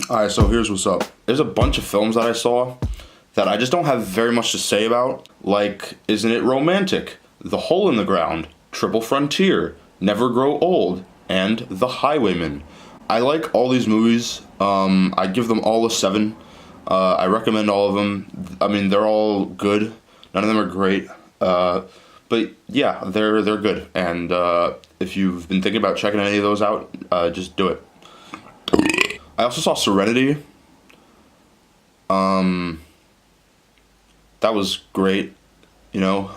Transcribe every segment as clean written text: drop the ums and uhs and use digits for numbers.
Alright, so here's what's up. There's a bunch of films that I saw that I just don't have very much to say about, like Isn't It Romantic?, The Hole in the Ground, Triple Frontier, Never Grow Old, and The Highwayman. I like all these movies. I give them all a 7. I recommend all of them. I mean, they're all good. None of them are great. But yeah, they're good. And if you've been thinking about checking any of those out, just do it. I also saw Serenity. That was great, you know.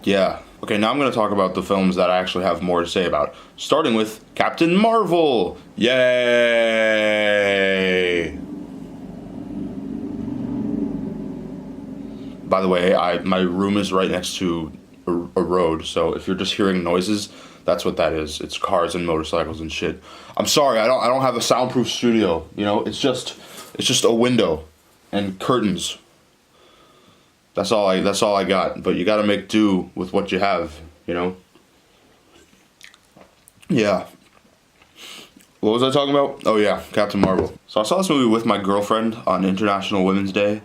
Yeah. Okay, now I'm going to talk about the films that I actually have more to say about. Starting with Captain Marvel. Yay! By the way, my room is right next to a road, so if you're just hearing noises, that's what that is. It's cars and motorcycles and shit. I'm sorry, I don't have a soundproof studio. You know, it's just a window and curtains. That's all I got. But you got to make do with what you have. You know. Yeah. What was I talking about? Oh yeah, Captain Marvel. So I saw this movie with my girlfriend on International Women's Day.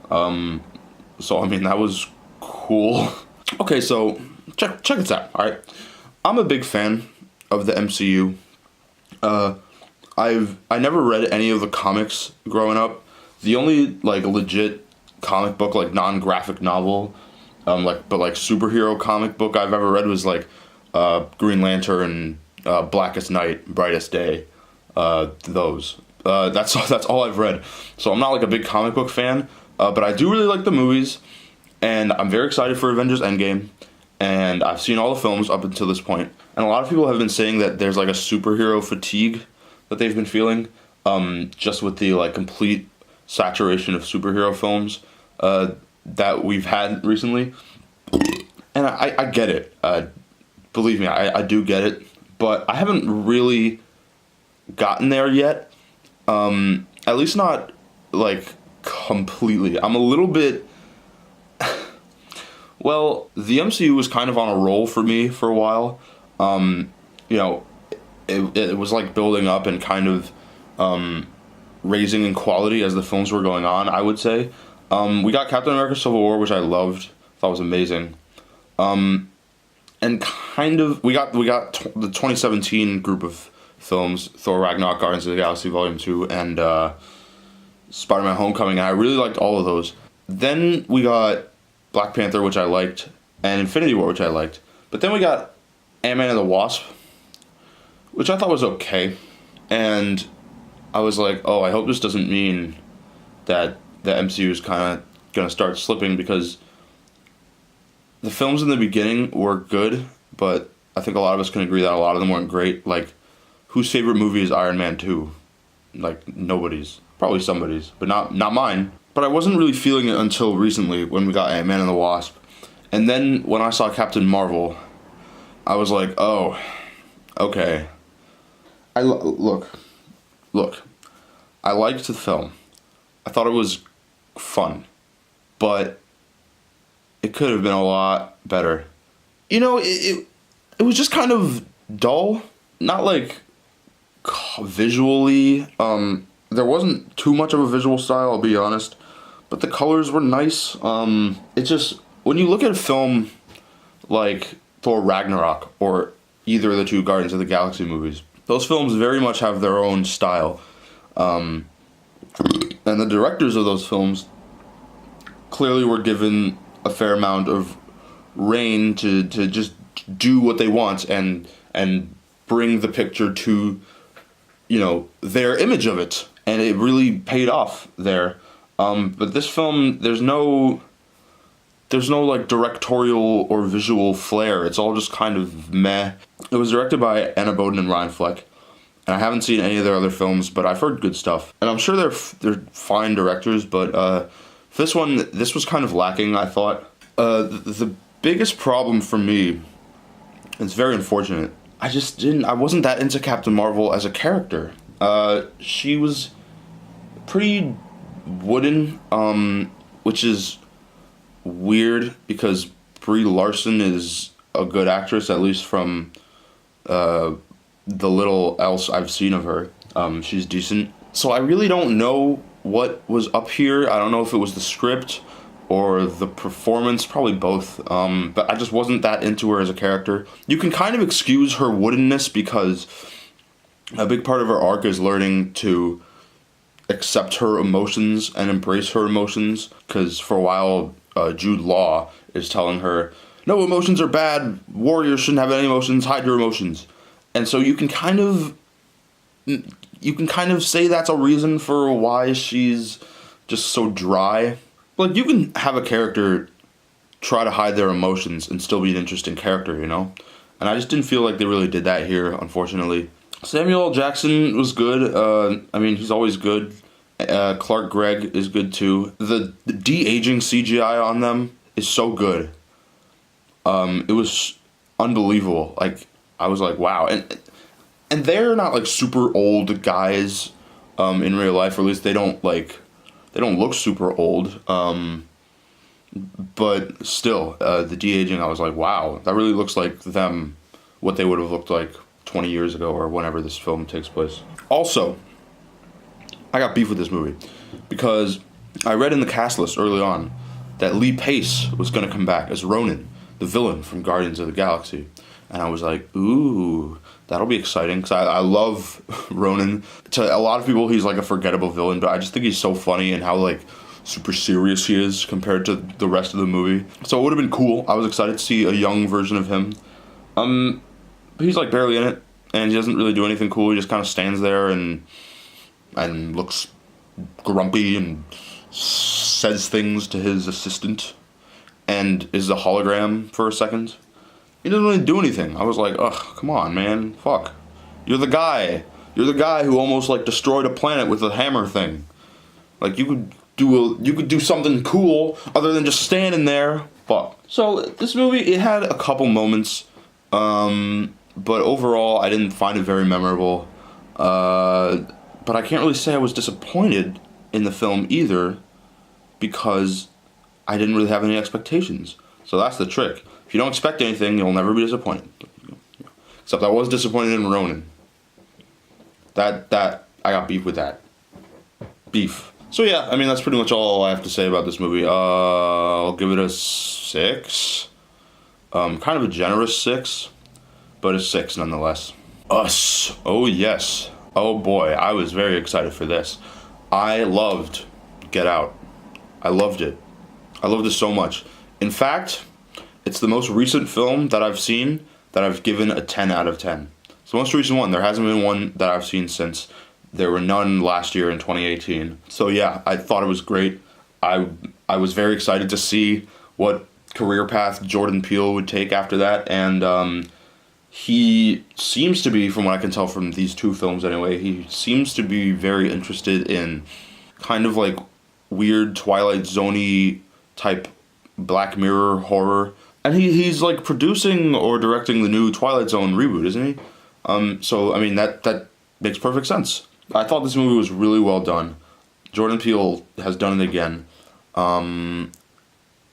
So I mean that was cool. Okay, so check this out. All right. I'm a big fan of the MCU. I never read any of the comics growing up. The only like legit comic book, like non-graphic novel, but superhero comic book I've ever read was like Green Lantern, Blackest Night, Brightest Day. Those. That's all I've read. So I'm not like a big comic book fan, but I do really like the movies, and I'm very excited for Avengers Endgame. And I've seen all the films up until this point, and a lot of people have been saying that there's like a superhero fatigue that they've been feeling, just with the like complete saturation of superhero films that we've had recently. And I get it. Believe me, I do get it, but I haven't really gotten there yet. At least not like completely. I'm a little bit. Well, the MCU was kind of on a roll for me for a while. You know, it was like building up and kind of raising in quality as the films were going on, I would say. We got Captain America Civil War, which I loved. Thought was amazing. And kind of, we got the 2017 group of films, Thor Ragnarok, Guardians of the Galaxy Volume 2, and Spider-Man Homecoming, and I really liked all of those. Then we got Black Panther, which I liked, and Infinity War, which I liked. But then we got Ant-Man and the Wasp, which I thought was okay. And I was like, oh, I hope this doesn't mean that the MCU is kind of going to start slipping, because the films in the beginning were good, but I think a lot of us can agree that a lot of them weren't great. Like, whose favorite movie is Iron Man 2? Like, nobody's. Probably somebody's, but not mine. But I wasn't really feeling it until recently when we got Ant-Man and the Wasp. And then when I saw Captain Marvel, I was like, oh, okay. Look. I liked the film. I thought it was fun. But it could have been a lot better. You know, it was just kind of dull. Not like visually. There wasn't too much of a visual style, I'll be honest. But the colors were nice. It just, when you look at a film like Thor Ragnarok or either of the two Guardians of the Galaxy movies, those films very much have their own style. And the directors of those films clearly were given a fair amount of reign to just do what they want and bring the picture to, you know, their image of it. And it really paid off there. But this film, there's no like directorial or visual flair. It's all just kind of meh. It was directed by Anna Boden and Ryan Fleck, and I haven't seen any of their other films, but I've heard good stuff. And I'm sure they're fine directors, but for this one, this was kind of lacking, I thought. The biggest problem for me, it's very unfortunate, I wasn't that into Captain Marvel as a character. She was pretty wooden. which is weird because Brie Larson is a good actress, at least from the little else I've seen of her. She's decent. So I really don't know what was up here. I don't know if it was the script or the performance, probably both. But I just wasn't that into her as a character. You can kind of excuse her woodenness because a big part of her arc is learning to accept her emotions and embrace her emotions. Because for a while, Jude Law is telling her, no, emotions are bad, warriors shouldn't have any emotions, hide your emotions. And so you can kind of say that's a reason for why she's just so dry. Like, you can have a character try to hide their emotions and still be an interesting character, you know? And I just didn't feel like they really did that here, unfortunately. Samuel L. Jackson was good. I mean, he's always good. Clark Gregg is good, too. The de-aging CGI on them is so good. It was unbelievable. Like, I was like, wow. And they're not, like, super old guys in real life, or at least they don't look super old. But still, the de-aging, I was like, wow, that really looks like them, what they would have looked like 20 years ago or whenever this film takes place. Also, I got beef with this movie because I read in the cast list early on that Lee Pace was going to come back as Ronan, the villain from Guardians of the Galaxy. And I was like, ooh, that'll be exciting, because I love Ronan. To a lot of people, he's like a forgettable villain, but I just think he's so funny and how like super serious he is compared to the rest of the movie. So it would have been cool. I was excited to see a young version of him. But he's like barely in it, and he doesn't really do anything cool. He just kind of stands there and looks grumpy and says things to his assistant and is a hologram for a second. He doesn't really do anything. I was like, ugh, come on, man. Fuck. You're the guy. You're the guy who almost like destroyed a planet with a hammer thing. Like, you could do something cool other than just standing there. Fuck. So this movie, it had a couple moments, but overall I didn't find it very memorable. But I can't really say I was disappointed in the film either, because I didn't really have any expectations. So that's the trick. If you don't expect anything, you'll never be disappointed. Except I was disappointed in Ronan. That I got beef with that. Beef. So yeah, I mean, that's pretty much all I have to say about this movie. I'll give it a 6. Kind of a generous 6, but a 6 nonetheless. Us. Oh yes. Oh boy, I was very excited for this. I loved Get Out. I loved it. I loved it so much. In fact, it's the most recent film that I've seen that I've given a 10 out of 10. It's the most recent one. There hasn't been one that I've seen since. There were none last year in 2018. So yeah, I thought it was great. I was very excited to see what career path Jordan Peele would take after that, and he seems to be, from what I can tell from these two films anyway, he seems to be very interested in kind of like weird Twilight Zone-y type Black Mirror horror. And he's like producing or directing the new Twilight Zone reboot, isn't he? So I mean, that makes perfect sense. I thought this movie was really well done. Jordan Peele has done it again.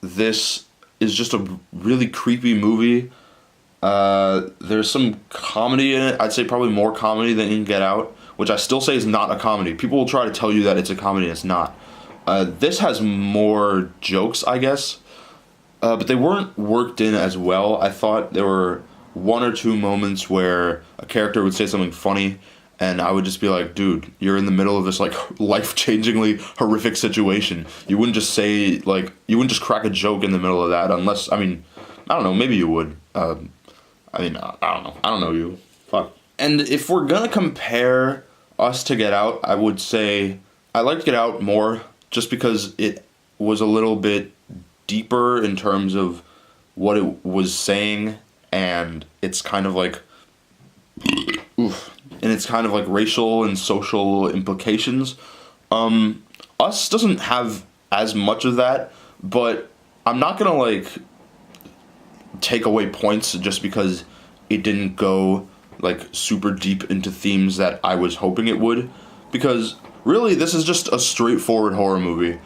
This is just a really creepy movie. There's some comedy in it. I'd say probably more comedy than in Get Out, which I still say is not a comedy. People will try to tell you that it's a comedy, and it's not. This has more jokes, I guess, but they weren't worked in as well. I thought there were one or two moments where a character would say something funny, and I would just be like, dude, you're in the middle of this like life-changingly horrific situation. You wouldn't just say, like, you wouldn't just crack a joke in the middle of that unless, I mean, I don't know, maybe you would. I don't know. I don't know you. Fuck. And if we're gonna compare Us to Get Out, I would say I liked Get Out more just because it was a little bit deeper in terms of what it was saying, and it's kind of like and it's kind of like racial and social implications. Us doesn't have as much of that, but I'm not gonna like take away points just because it didn't go like super deep into themes that I was hoping it would, because really this is just a straightforward horror movie.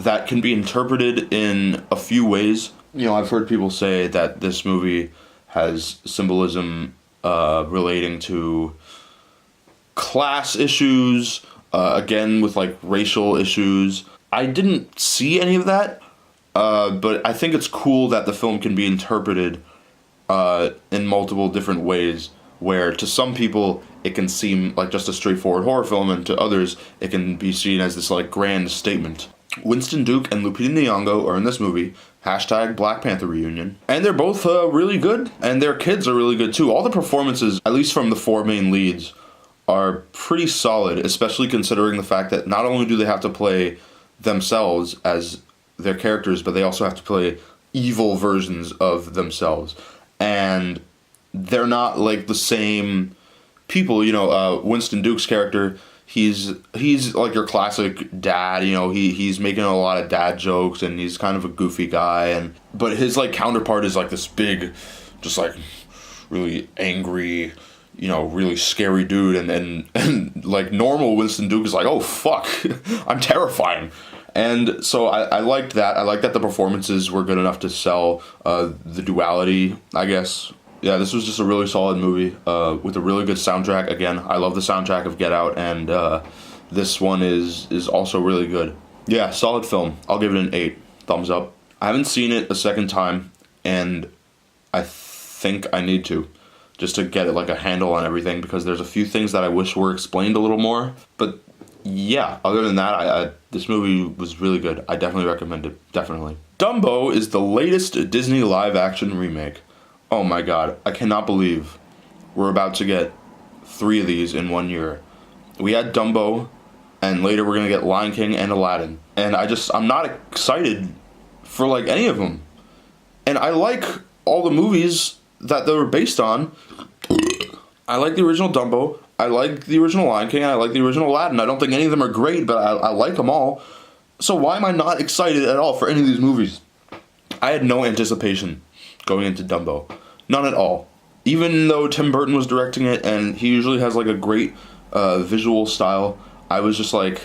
that can be interpreted in a few ways. You know, I've heard people say that this movie has symbolism relating to class issues, again with like racial issues. I didn't see any of that, but I think it's cool that the film can be interpreted in multiple different ways, where to some people it can seem like just a straightforward horror film, and to others it can be seen as this like grand statement. Winston Duke and Lupita Nyong'o are in this movie. Hashtag Black Panther reunion. And they're both really good, and their kids are really good too. All the performances, at least from the four main leads, are pretty solid, especially considering the fact that not only do they have to play themselves as their characters, but they also have to play evil versions of themselves. And they're not like the same people. You know, Winston Duke's character, he's like your classic dad. You know, he's making a lot of dad jokes, and he's kind of a goofy guy. But his like counterpart is like this big, just like really angry, you know, really scary dude. And like normal Winston Duke is like, oh fuck, I'm terrifying. And so I liked that. I liked that the performances were good enough to sell the duality, I guess. Yeah, this was just a really solid movie with a really good soundtrack. Again, I love the soundtrack of Get Out, and this one is also really good. Yeah, solid film. I'll give it an 8. Thumbs up. I haven't seen it a second time, and I think I need to, just to get like a handle on everything, because there's a few things that I wish were explained a little more. But yeah, other than that, this movie was really good. I definitely recommend it. Definitely. Dumbo is the latest Disney live-action remake. Oh my god, I cannot believe we're about to get 3 of these in 1 year. We had Dumbo, and later we're gonna get Lion King and Aladdin. And I'm not excited for like any of them. And I like all the movies that they were based on. I like the original Dumbo, I like the original Lion King, I like the original Aladdin. I don't think any of them are great, but I like them all. So why am I not excited at all for any of these movies? I had no anticipation going into Dumbo. None at all. Even though Tim Burton was directing it, and he usually has like a great visual style, I was just like,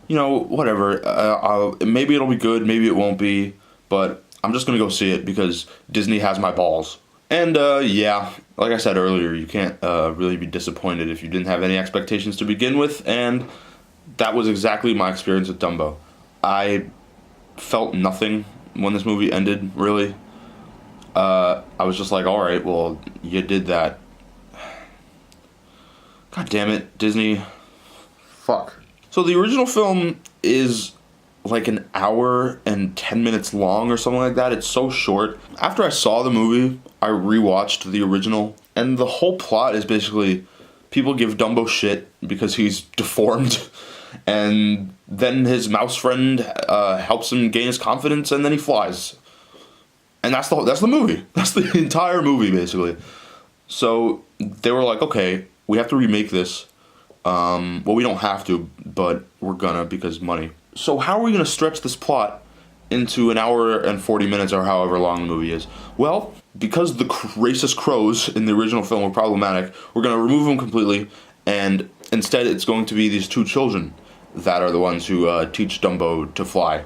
you know, whatever. Maybe it'll be good, maybe it won't be, but I'm just gonna go see it because Disney has my balls. And yeah, like I said earlier, you can't really be disappointed if you didn't have any expectations to begin with, and that was exactly my experience with Dumbo. I felt nothing when this movie ended, really. I was just like, alright, well, you did that. God damn it, Disney. Fuck. So the original film is like an hour and 10 minutes long or something like that. It's so short. After I saw the movie, I rewatched the original, and the whole plot is basically people give Dumbo shit because he's deformed, and then his mouse friend helps him gain his confidence, and then he flies. And that's the movie. That's the entire movie, basically. So they were like, okay, we have to remake this. Well, we don't have to, but we're gonna because money. So how are we gonna stretch this plot into an hour and 40 minutes or however long the movie is? Well, because the racist crows in the original film were problematic, we're gonna remove them completely, and instead it's going to be these 2 children that are the ones who teach Dumbo to fly.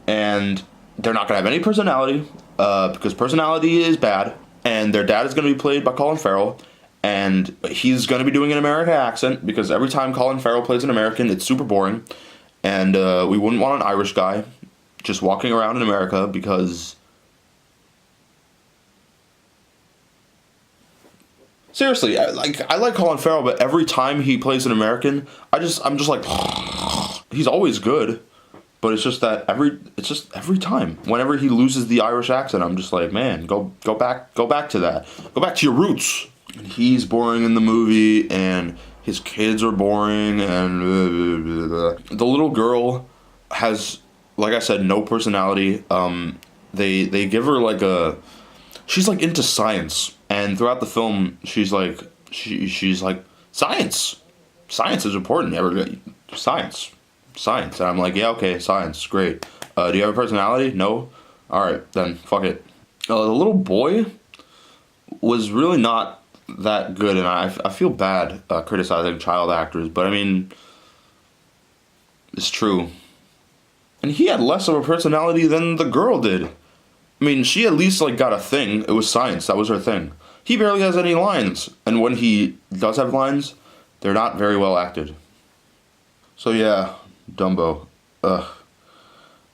And they're not gonna have any personality, because personality is bad, and their dad is going to be played by Colin Farrell, and he's going to be doing an American accent, because every time Colin Farrell plays an American, it's super boring, and we wouldn't want an Irish guy just walking around in America, because seriously, I like Colin Farrell, but every time he plays an American, I'm just like, he's always good. But it's just every time. Whenever he loses the Irish accent, I'm just like, man, go back to that. Go back to your roots. And he's boring in the movie, and his kids are boring, and the little girl has, like I said, no personality. They give her like she's like into science, and throughout the film, she's like science. Science is important. Science. And I'm like, yeah, okay, science, great. Do you have a personality? No? Alright, then, fuck it. The little boy was really not that good, and I feel bad criticizing child actors, but I mean, it's true. And he had less of a personality than the girl did. I mean, she at least, like, got a thing. It was science. That was her thing. He barely has any lines. And when he does have lines, they're not very well acted. So, yeah, Dumbo. Ugh.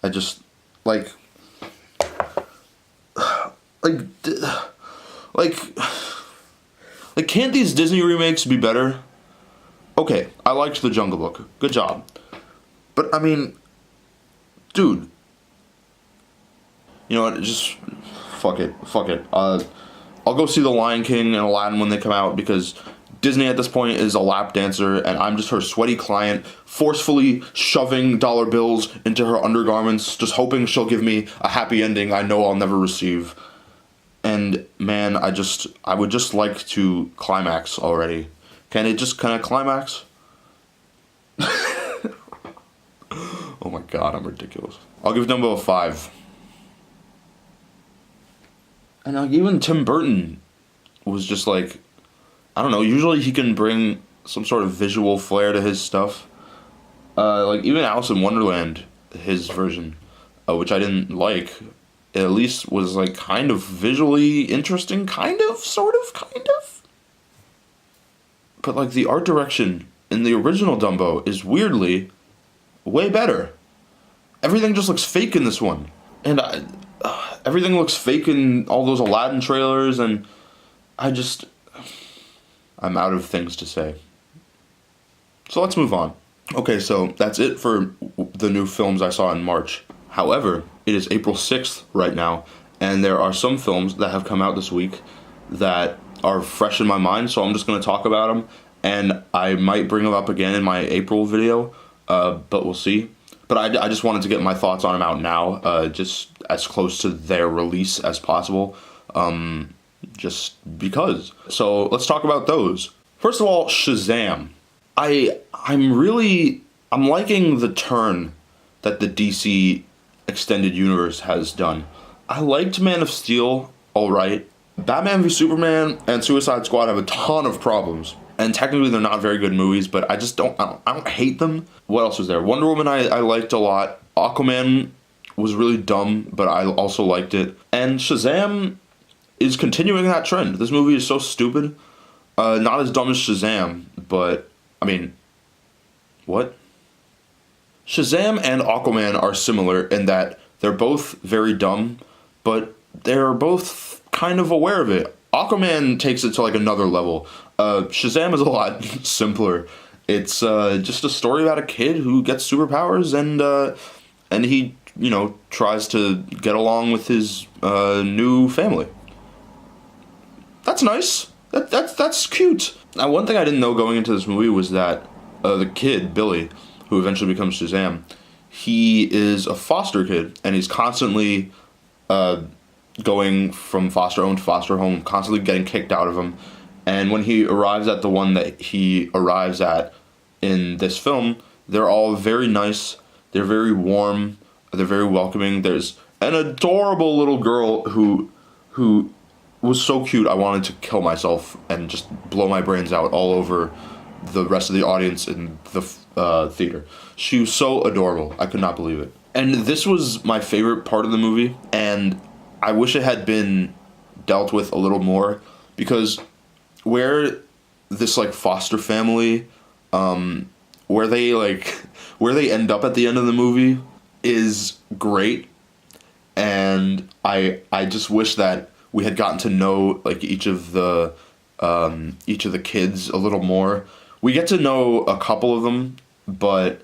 I just, like, can't these Disney remakes be better? Okay, I liked The Jungle Book. Good job. But, I mean, dude. You know what, just, fuck it. I'll go see The Lion King and Aladdin when they come out, because Disney at this point is a lap dancer, and I'm just her sweaty client, forcefully shoving dollar bills into her undergarments, just hoping she'll give me a happy ending I know I'll never receive. And, man, I would just like to climax already. Can I climax? Oh my god, I'm ridiculous. I'll give Dumbo a 5. And even Tim Burton was just like, I don't know, usually he can bring some sort of visual flair to his stuff. Like, even Alice in Wonderland, his version, which I didn't like, it at least was, like, kind of visually interesting, kind of. But, like, the art direction in the original Dumbo is weirdly way better. Everything just looks fake in this one. And everything looks fake in all those Aladdin trailers, and I'm out of things to say. So let's move on. Okay, so that's it for the new films I saw in March. However, it is April 6th right now, and there are some films that have come out this week that are fresh in my mind, so I'm just going to talk about them, and I might bring them up again in my April video, but we'll see. But I just wanted to get my thoughts on them out now, just as close to their release as possible, just because. So let's talk about those. First of all, Shazam. I'm liking the turn that the DC Extended Universe has done. I liked Man of Steel, alright. Batman v Superman and Suicide Squad have a ton of problems. And technically they're not very good movies, but I don't hate them. What else was there? Wonder Woman I liked a lot. Aquaman was really dumb, but I also liked it. And Shazam is continuing that trend. This movie is so stupid. Not as dumb as Shazam, but, I mean, what? Shazam and Aquaman are similar in that they're both very dumb, but they're both kind of aware of it. Aquaman takes it to, like, another level. Shazam is a lot simpler. It's just a story about a kid who gets superpowers, and he, tries to get along with his new family. That's nice. That's cute. Now, one thing I didn't know going into this movie was that the kid, Billy, who eventually becomes Shazam, he is a foster kid, and he's constantly going from foster home to foster home, constantly getting kicked out of them. And when he arrives at the one that he arrives at in this film, they're all very nice, they're very warm, they're very welcoming. There's an adorable little girl who was so cute I wanted to kill myself and just blow my brains out all over the rest of the audience in the theater. She was so adorable. I could not believe it. And this was my favorite part of the movie, and I wish it had been dealt with a little more, because where this, like, foster family, where they end up at the end of the movie is great, and I just wish that we had gotten to know, like, each of the kids a little more. We get to know a couple of them, but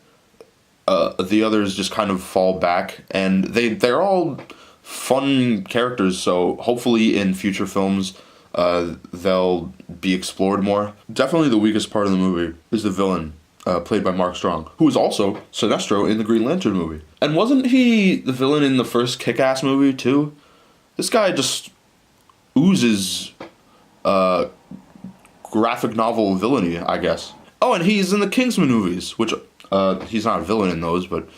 the others just kind of fall back, and they're all fun characters, so hopefully in future films they'll be explored more. Definitely the weakest part of the movie is the villain, played by Mark Strong, who was also Sinestro in the Green Lantern movie. And wasn't he the villain in the first Kick-Ass movie too? This guy just oozes graphic novel villainy, I guess. Oh, and he's in the Kingsman movies, which he's not a villain in those, but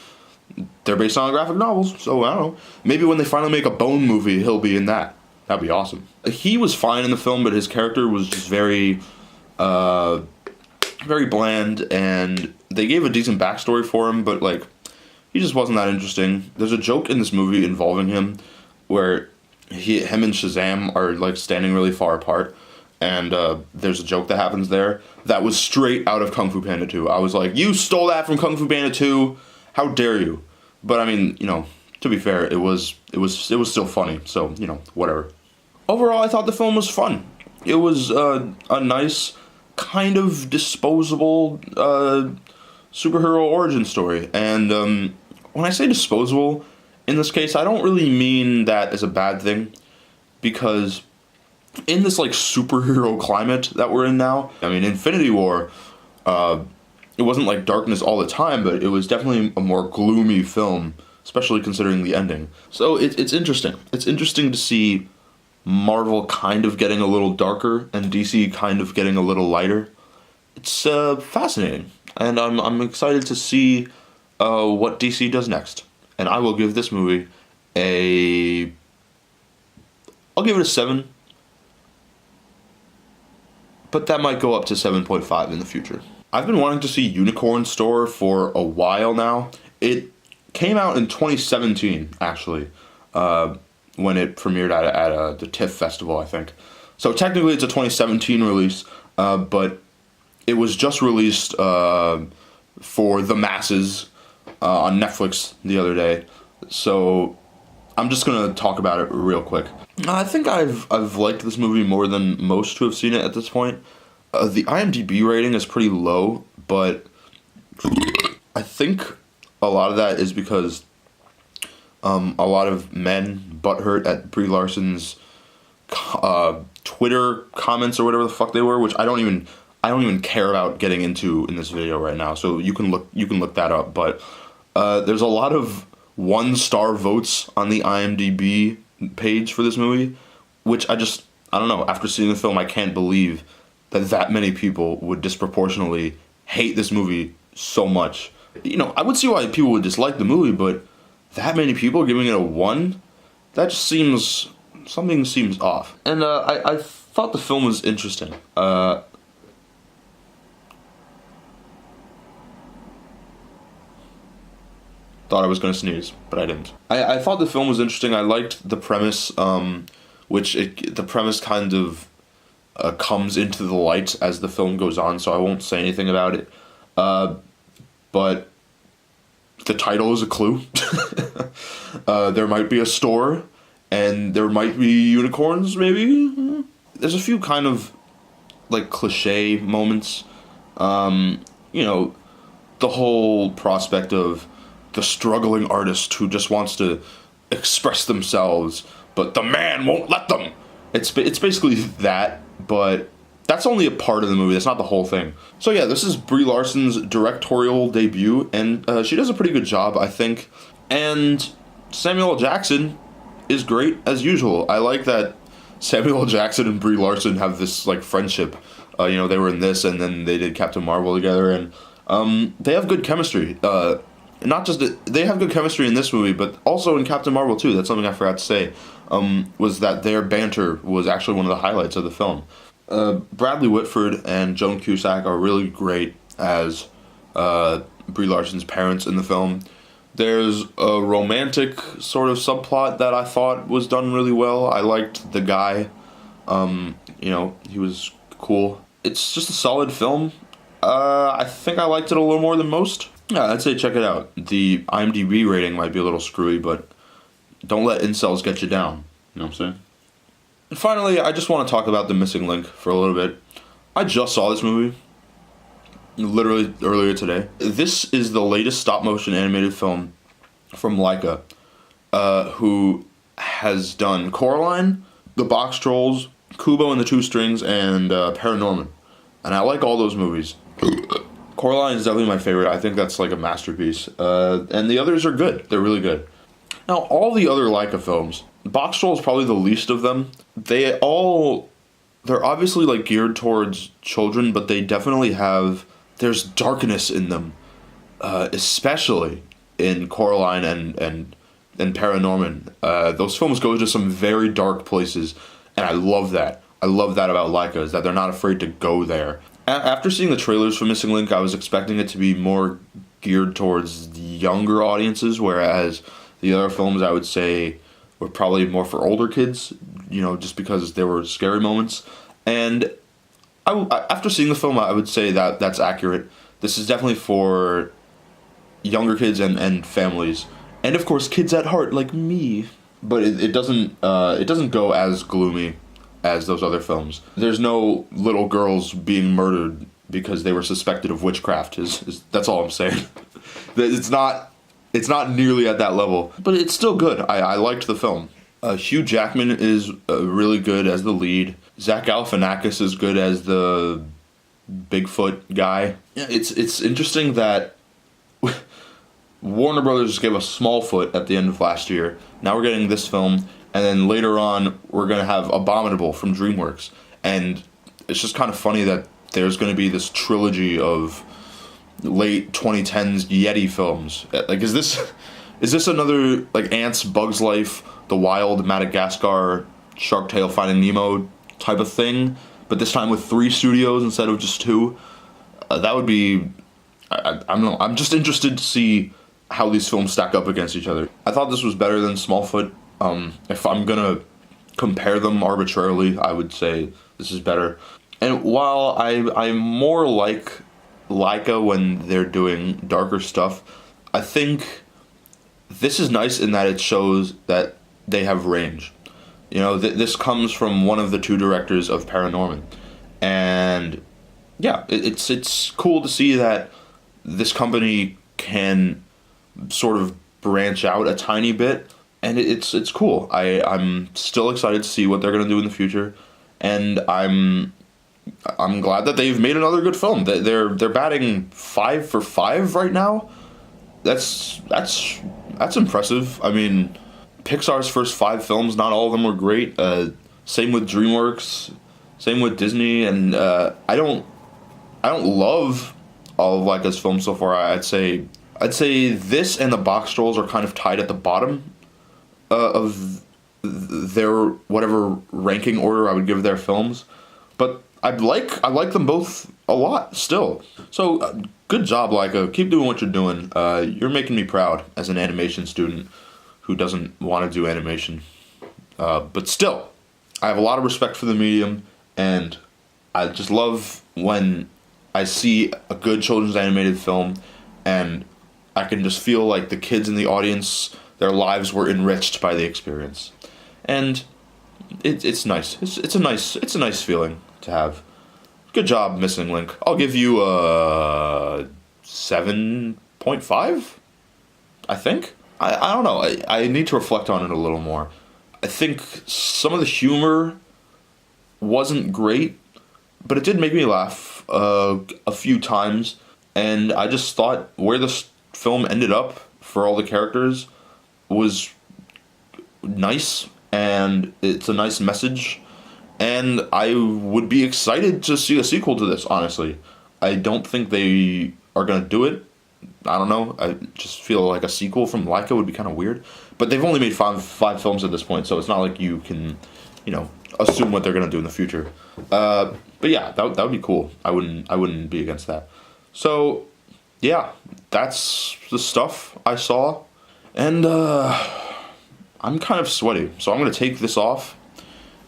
they're based on graphic novels, so I don't know. Maybe when they finally make a Bone movie, he'll be in that. That'd be awesome. He was fine in the film, but his character was just very very bland, and they gave a decent backstory for him, but, like, he just wasn't that interesting. There's a joke in this movie involving him where him and Shazam are like standing really far apart, and there's a joke that happens there that was straight out of Kung Fu Panda 2. I was like, you stole that from Kung Fu Panda 2. How dare you? But I mean, you know, to be fair, it was still funny. So, you know, whatever. Overall, I thought the film was fun. It was a nice, kind of disposable superhero origin story. And when I say disposable, in this case, I don't really mean that as a bad thing, because in this like superhero climate that we're in now, I mean, Infinity War, it wasn't like darkness all the time, but it was definitely a more gloomy film, especially considering the ending. So it's interesting. It's interesting to see Marvel kind of getting a little darker and DC kind of getting a little lighter. It's fascinating, and I'm excited to see what DC does next. And I will give this movie I'll give it a 7, but that might go up to 7.5 in the future. I've been wanting to see Unicorn Store for a while now. It came out in 2017, actually, when it premiered at the TIFF festival, I think. So technically it's a 2017 release, but it was just released for the masses on Netflix the other day. So I'm just gonna talk about it real quick. I think I've liked this movie more than most who have seen it at this point. The IMDb rating is pretty low, but I think a lot of that is because a lot of men butthurt at Brie Larson's Twitter comments or whatever the fuck they were, which I don't even care about getting into in this video right now. So you can look that up. But there's a lot of 1-star votes on the IMDb page for this movie, which I don't know. After seeing the film, I can't believe that many people would disproportionately hate this movie so much. You know, I would see why people would dislike the movie, but that many people giving it a 1, that just something seems off. And I thought the film was interesting. Thought I was going to sneeze, but I didn't. I thought the film was interesting. I liked the premise, the premise kind of comes into the light as the film goes on, so I won't say anything about it. But the title is a clue. There might be a store, and there might be unicorns, maybe? There's a few kind of, like, cliche moments. You know, the whole prospect of the struggling artist who just wants to express themselves, but the man won't let them. It's basically that, but that's only a part of the movie. That's not the whole thing. So yeah, this is Brie Larson's directorial debut, and she does a pretty good job, I think. And Samuel L. Jackson is great as usual. I like that Samuel L. Jackson and Brie Larson have this like friendship. You know, they were in this, and then they did Captain Marvel together, and they have good chemistry. Not just they have good chemistry in this movie, but also in Captain Marvel too. That's something I forgot to say. Was that their banter was actually one of the highlights of the film. Bradley Whitford and Joan Cusack are really great as Brie Larson's parents in the film. There's a romantic sort of subplot that I thought was done really well. I liked the guy. You know, he was cool. It's just a solid film. I think I liked it a little more than most. Yeah, I'd say check it out. The IMDb rating might be a little screwy, but don't let incels get you down. You know what I'm saying? And finally, I just want to talk about The Missing Link for a little bit. I just saw this movie, literally earlier today. This is the latest stop-motion animated film from Laika, who has done Coraline, The Box Trolls, Kubo and the Two Strings, and Paranorman. And I like all those movies. Coraline is definitely my favorite. I think that's like a masterpiece. And the others are good. They're really good. Now, all the other Laika films, Box Trolls is probably the least of them. They're obviously like geared towards children, but they definitely there's darkness in them. Especially in Coraline and Paranorman. Those films go to some very dark places, and I love that. I love that about Laika, is that they're not afraid to go there. After seeing the trailers for Missing Link, I was expecting it to be more geared towards the younger audiences, whereas the other films I would say were probably more for older kids, just because there were scary moments. And after seeing the film, I would say that that's accurate. This is definitely for younger kids and families, and of course kids at heart like me. But it doesn't go as gloomy as those other films. There's no little girls being murdered because they were suspected of witchcraft. That's all I'm saying. It's not nearly at that level, but it's still good. I liked the film. Hugh Jackman is really good as the lead. Zach Galifianakis is good as the Bigfoot guy. Yeah, it's interesting that Warner Brothers gave us Smallfoot at the end of last year. Now we're getting this film, and then later on we're going to have Abominable from DreamWorks. And it's just kind of funny that there's going to be this trilogy of late 2010s Yeti films. Like, is this another, like, Ants, Bugs Life, The Wild, Madagascar, Shark Tale, Finding Nemo type of thing, but this time with 3 studios instead of just 2? That would be... I don't know. I'm just interested to see how these films stack up against each other. I thought this was better than Smallfoot. If I'm gonna compare them arbitrarily, I would say this is better. And while I'm more like Laika when they're doing darker stuff, I think this is nice in that it shows that they have range. This comes from one of the 2 directors of Paranorman, and yeah, it's cool to see that this company can sort of branch out a tiny bit, and it's cool. I'm still excited to see what they're gonna do in the future, and I'm glad that they've made another good film. They're batting 5 for 5 right now. That's impressive. I mean, Pixar's first 5 films, not all of them were great. Same with DreamWorks, same with Disney, and I don't love all of Laika's films so far. I'd say this and The Box Trolls are kind of tied at the bottom of their whatever ranking order I would give their films, but I like them both a lot still. So good job, Laika. Keep doing what you're doing. You're making me proud as an animation student who doesn't want to do animation. But still, I have a lot of respect for the medium, and I just love when I see a good children's animated film, and I can just feel like the kids in the audience, their lives were enriched by the experience, and it's nice. It's a nice feeling to have. Good job, Missing Link. I'll give you a 7.5. I think. I don't know. I need to reflect on it a little more. I think some of the humor wasn't great, but it did make me laugh a few times, and I just thought where this film ended up for all the characters was nice, and it's a nice message, and I would be excited to see a sequel to this, honestly. I don't think they are going to do it. I don't know. I just feel like a sequel from Laika would be kind of weird. But they've only made five films at this point, so it's not like you can, assume what they're going to do in the future. But yeah, that would be cool. I wouldn't be against that. So, yeah, that's the stuff I saw. And I'm kind of sweaty, so I'm going to take this off,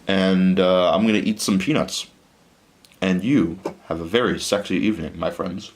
and I'm going to eat some peanuts. And you have a very sexy evening, my friends.